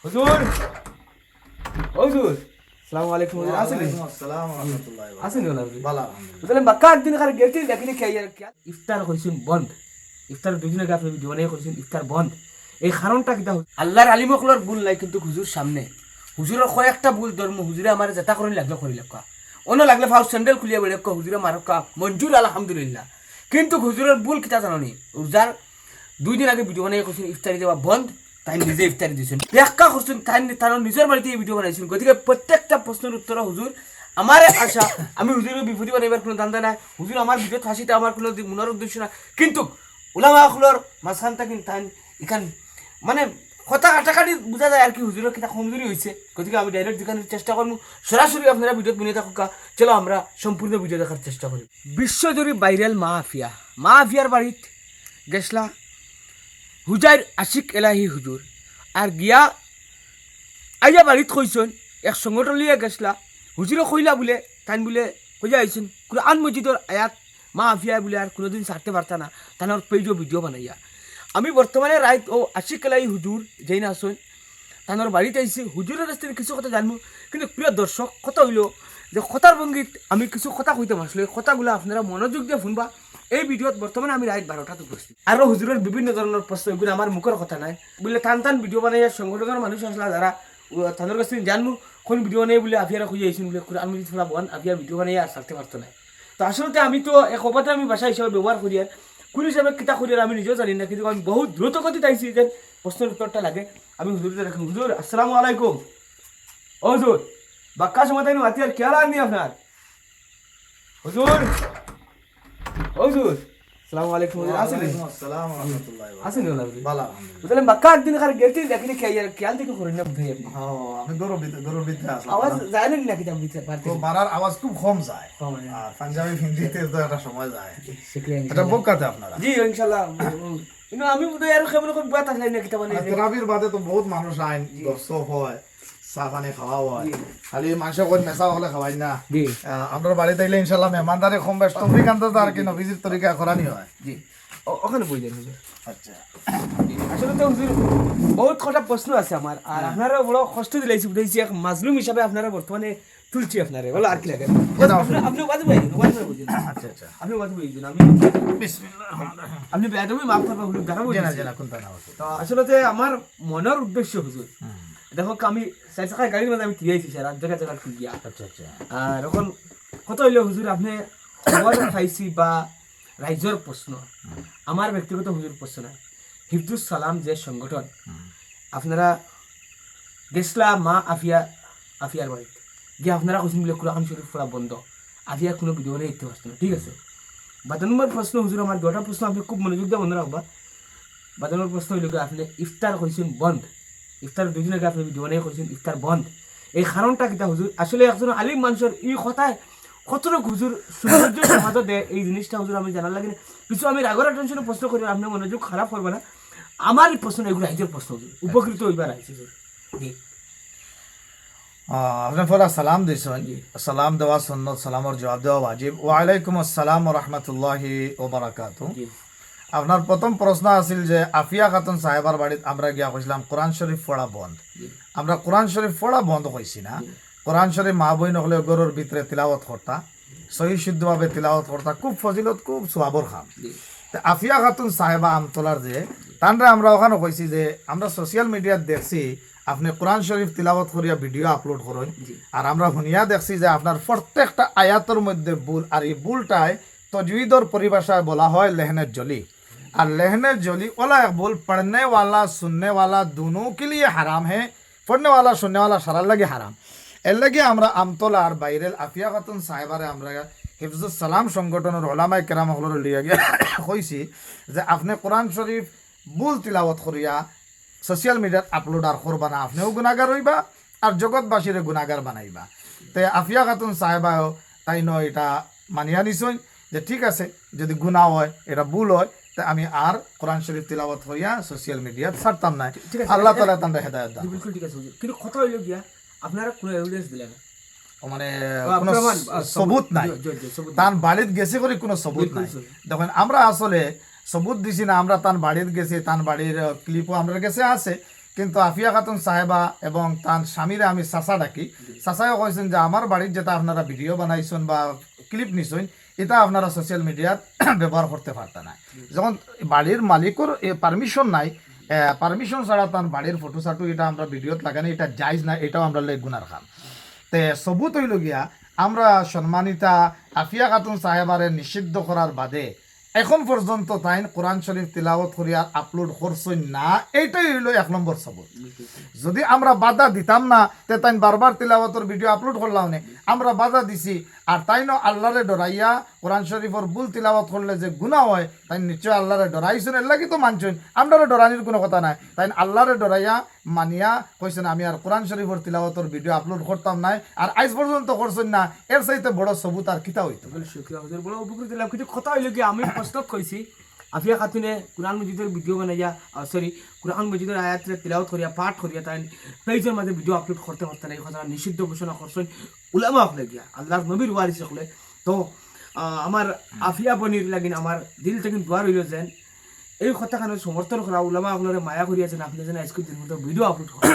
হুজুর হুজুর আসসালামু আলাইকুম হুজুর আছেন আসসালামু রাহমাতুল্লাহি ওয়া আছেন না ভালো আলহামদুলিল্লাহ। তাহলে বাক্কা একদিন কার গেছি দেখি কি আর কি ইফতার কইছেন বন্ধ ইফতার দুদিন আগে আপনি ভিডিও বানাই কইছেন ইফতার বন্ধ এই কারণটা কিটা আল্লাহর আলিমকলর ভুল নাই কিন্তু হুজুর সামনে হুজুরের কয়েকটা ভুল ধর্ম হুজুরে আমার যেটা করেন লাগলো করি লেখা অন্য লাগলে ফাউ স্যান্ডেল খুলিয়া বেড়ে হুজুরে মারকা মঞ্জুর আলহামদুলিল্লাহ কিন্তু হুজুরের ভুল কিটা জানি রোজার 2 দিন আগে ভিডিও বানাই কইছেন ইফতারি দেওয়া বন্ধ তাই নিজে ইফতারি দিয়েছেন ব্যাখ্যা করছেন তাই তার নিজের বাড়িতে এই ভিডিও বানাইছেন গতিকে প্রত্যেকটা প্রশ্নের উত্তর হুজুর আমার আশা আমি হুজুরের বিপদী বানাইবার কোনো দান্দা নাই হুজুর আমার ভিডিও ফাঁসিতে আমার কোনো মনের উদ্দেশ্য না কিন্তু উলামাখুলর মাঝখানটা কিন্তু তাই এখান মানে কথা কাটাকাটি বোঝা যায় আর কি হুজুরের কিতা কমজোরি হয়েছে গতিকে আমি ডাইরেক্ট দেখানোর চেষ্টা করবো সরাসরি আপনারা ভিডিও বিনিয়ে থাকুকা চলো আমরা সম্পূর্ণ ভিডিও দেখার চেষ্টা করি বিশ্বজুড়ে ভাইরাল মাহফিয়ার বাড়িত গেছলা হুজাইর আশিক এলাহি হুজুর আর গিয়া আইয়া বাড়িত কইসন এক সংগঠন লিয়ে গেছলা হুজুরে কইলা বলে তাই বলে কইয়া আইসন কোরআন মসজিদর আয়াত মাহফিয়া বলে আর কোনোদিন ছাড়তে পারতা না তানোর পেজও ভিডিও বানাইয়া আমি বর্তমানে রাইত ও আশিক এলাহি হুজুর যেই না আসন তানোর বাড়িতে আইসি হুজুরের রাস্তায় কিছু কথা জানবো কিন্তু প্রিয় দর্শক কথা হইল যে কথার ভঙ্গিত আমি কিছু কথা কইতে আসলে কথাগুলো আপনারা মনোযোগ দিয়ে শুনবা এই ভিডিওত বর্তমানে আমি রাত 12টাত উপস্থিত আর হুজুরের বিভিন্ন ধরনের প্রশ্ন এগুলো আমার মুখের কথা নাই বলে টান ভিডিও বানাইয়া সংগঠনের মানুষ আসলা যারা তাদের কাছ থেকে জানবো কোন ভিডিও বানাই বলে আফিয়ারা খুঁজে আইসুন বলে আমি থোড়া বন আফিয়ার ভিডিও বানাইয়া আর ছাড়তে পারতো না তো আসলে আমি তো এক অবাধে আমি ভাষা হিসাবে ব্যবহার করি আর কোন হিসাবে কিতা করি আর আমি নিজেও জানি না কিন্তু আমি বহুত দ্রুত গতিতে আইসি যে প্রশ্নের উত্তরটা লাগে আমি হুজুরকে রাখি হুজুর আসসালামু আলাইকুম ও হুজুর বাক্কা সময় তাই আতিয়ার খেয়াল আননি আপনার হুজুর হুজুর আসসালামু আলাইকুম হুজুর আছেন আসসালামু রাহমাতুল্লাহি ওয়া আছেন না ভালো আলহামদুলিল্লাহ। তাহলে বাক্কা একদিন কার গেছি দেখি কি আর খেয়াল থেকে করেন না বুঝাই আপনি আমি গরবিত আসলাম। আওয়াজ যায় না নাকি দাম দিতে পারতে তো মারার আওয়াজ খুব কম যায়। কম হয়। আর পাঞ্জাবি হিন্দিতে তো একটা সময় যায়। শিখলেন এটা বকাতে আপনারা। জি ইনশাআল্লাহ কিন্তু আমি বুঝাই আর কেমন কোন বাত আসলে নাকি তা মানে তেরাবির বাদে তো বহুত মানুষ আইন দর্শক হয় চা পানি খাওয়া হয় খালি মাংস করে মেসা হলে খাওয়াই না। জি আমরা বাড়িতে এলে ইনশাল্লাহ মেহমানদারি কম বেশ তফিক আনতে আর কি নবীজির তরিকা করানি হয়। জি ওখানে বুঝলেন হুজুর আচ্ছা আসলে তো হুজুর বহুত কটা প্রশ্ন আছে আমার আর আপনারা বড় কষ্ট দিলাইছি বুঝাইছি এক মাজলুম হিসাবে আপনারা বর্তমানে তুলছি আপনারা বলো আর কি লাগে আপনি বাজে ভাই বুঝলেন আচ্ছা আচ্ছা আপনি বাজে বুঝলেন আমি বিসমিল্লাহির রহমানির রহিম। আপনি বেয়াদবি মাফ করবেন হুজুর গানা জেনা বুঝলেন জেনা কোনটা না হচ্ছে। তো আসলে আমার মনের উদ্দেশ্য হুজুর দেখো আমি চার চাকা গাড়ির মধ্যে আমি তুলিয়েছি স্যার আর জায়গা জায়গা তুলিয়া আচ্ছা আচ্ছা আর এখন কত হইলো হুজুর আপনি খবর পাইছি বা রাইজর প্রশ্ন আমার ব্যক্তিগত হুজুর প্রশ্ন না হিফজুস সালাম যে সংগঠন আপনারা গেছলা মা আফিয়ার বাড়িতে গিয়ে আপনারা কৈছেন বলে কোরআন শরীফ পড়া বন্ধ আফিয়ার কোনো ভিডিও নিয়ে দেখতে পারছেন না ঠিক আছে 12 নম্বর প্রশ্ন হুজুর আমার 2টা প্রশ্ন আপনি খুব মনোযোগ দিয়ে মনে রাখবা 12 নম্বর প্রশ্ন হইল আপনি ইফতার কইছেন বন্ধ ইফতার 2 দিন আগে আপনি ভিডিও নিয়ে কইছেন ইফতার বন্ধ এই কারণটা কিটা হুজুর আসলে একজন আলিম মানুষের এই কথায় কতটুকু হুজুর সৌন্দর্য সমাজ দেয় এই জিনিসটা হুজুর আমি জানার লাগে কিছু আমি রাগর টেনশনে প্রশ্ন করি আপনি মনোযোগ খারাপ করবে না আমার এই প্রশ্ন এগুলো রাইজের প্রশ্ন হুজুর উপকৃত হইবার আইছে হুজুর জি আপনার পরে সালাম দিয়েছেন সালাম দেওয়া সুন্নত সালামর জবাব দেওয়া ওয়াজিব। ওয়ালাইকুম আসসালাম ওয়া রাহমাতুল্লাহি ওয়া বারাকাতুহু। জি আপনার প্রথম প্রশ্ন আছিল যে আফিয়া খাতুন সাহেবার বাড়িতে আমরা গিয়া কইছিলাম কোরআন শরীফ পড়া বন্ধ। আমরা কোরআন শরীফ পড়া বন্ধ কইছি না, কোরআন শরীফ মা বই নহলে গরুর ভিতরে তিলাওয়াত করতা সহি শুদ্ধভাবে তিলাওয়াত করতা খুব ফজিলত খুব সোয়াবর খাম। আফিয়া খাতুন সাহেবা আমতলার যে তানরা আমরা ওখানে কইছি যে আমরা সোশ্যাল মিডিয়াত দেখছি আপনি কোরআন শরীফ তিলাওয়াত করিয়া ভিডিও আপলোড করেন আর আমরা শুনিয়া দেখছি যে আপনার প্রত্যেকটা আয়াতের মধ্যে ভুল আর এই ভুলটায় তজবিদর পরিভাষায় বলা হয় লেহনে জলি আর লেহনে জলি ওলা এক ভুল पढ़ने वाला सुनने वाला दोनों के लिए हराम है, पढ़ने वाला सुनने वाला সারার লাগে হারাম। এর লাগে আমরা আমতলার বাইরের আফিয়া খাতুন সাহেবারে আমরা হিফজুস সালাম সংগঠনের ওলামায়ে কেরাম হলর লিয়া গিয়া কইছি যে আপনি কোরআন শরীফ ভুল তিলাওয়াত করিয়া সোশ্যাল মিডিয়াত আপলোড আর করবা না, আপনিও গুনাহগার হইবা আর জগৎবাসীরে গুনাহগার বানাইবা। তো আফিয়া খাতুন সাহেবাও তাই নয় এটা মানিয়া নিছই যে ঠিক আছে যদি গুনাহ হয় এটা ভুল হয় তা আমি আর কোরআন শরীফ তিলাওয়াত করিয়া সোশ্যাল মিডিয়াত ছাড়তাম না। আল্লাহ তাআলা তাদের হেদায়েত দান। বিলকুল ঠিক আছে হুজুর কিন্তু কথা হইল গিয়া আপনারা কোনো এভিডেন্স দিলেন না মানে কোনো সবুত নাই, তান বাড়িত গেছে করে কোনো সবুত নাই। দেখেন আমরা আসলে সবুত দিছি না, আমরা তান বাড়িত গেছি, তান বাড়ির ক্লিপও আমার কাছে আছে কিন্তু আফিয়া খাতুন সাহেবা এবং তার স্বামীরা আমি চাচা ডাকি, চাচাও কইছেন যে আমার বাড়ির যেটা আপনারা ভিডিও বানাইছেন বা ক্লিপ নিছেন এটা আপনারা সোশ্যাল মিডিয়াত ব্যবহার করতে পারতেন না। যখন বাড়ির মালিকের পারমিশন নাই, পারমিশন ছাড়া তার বাড়ির ফটো সাটো এটা আমরা ভিডিওত লাগানি এটা জায়জ না, এটাও আমরা গুনার খাম। তে সবুত হইল গিয়া আমরা সম্মানিতা আফিয়া খাতুন সাহেবারে নিষিদ্ধ করার বাদে এখন পর্যন্ত তাই কোরআন শরীফ তিলাওয়াত করিয়া আপলোড করছই না, এইটাই হইল 1 নম্বর সবুত। যদি আমরা বাধা দিতাম না তে তাই বারবার তিলাওয়াতের ভিডিও আপলোড করলাম না, আমরা বাধা দিছি আর তাই ন আল্লাহরে ডরাইয়া কোরআন শরীফের ভুল তিলাওয়াত করলে যে গুনাহ হয় তাই নিশ্চয় আল্লাহরে ডরাইছেন, এর লাগি তো মানছেন, আমরা ডরানির কোনো কথা নাই। তাই আল্লাহরে ডরাইয়া মানিয়া কইছেন আমি আর কোরআন শরীফের তিলাওয়াতের ভিডিও আপলোড করতাম নাই, আর আজ পর্যন্ত করছেন না, এর চাইতে বড় সবুত আর কিতা হইতো। বলে শুক্রিয়া হুজুর, বড় উপকৃত হলাম। কিন্তু কথা হইল কি আমি প্রশ্ন কইছি আফিয়া খাতুনে কোরআন মজিদের ভিডিও বানাইয়া সরি কোরআন মজিদের আয়াতরে তিলাওয়াত করিয়া পাঠ করিয়া তাই পেজের মাঝে ভিডিও আপলোড করতে পারতেন, এই কথা নিষিদ্ধ ঘোষণা করছেন উলামা হলে গিয়া আল্লাহর নবীর ওয়ারিস হলে। তো আমার আফিয়া বনির লাগিন আমার দিল থেকে দোয়া রইল যেন এই কথাখানে সমর্থন করা উলামা আপনারা মায়া করিয়াছেন, আপনি যেন আজকের দিন মতো ভিডিও আপলোড করেন।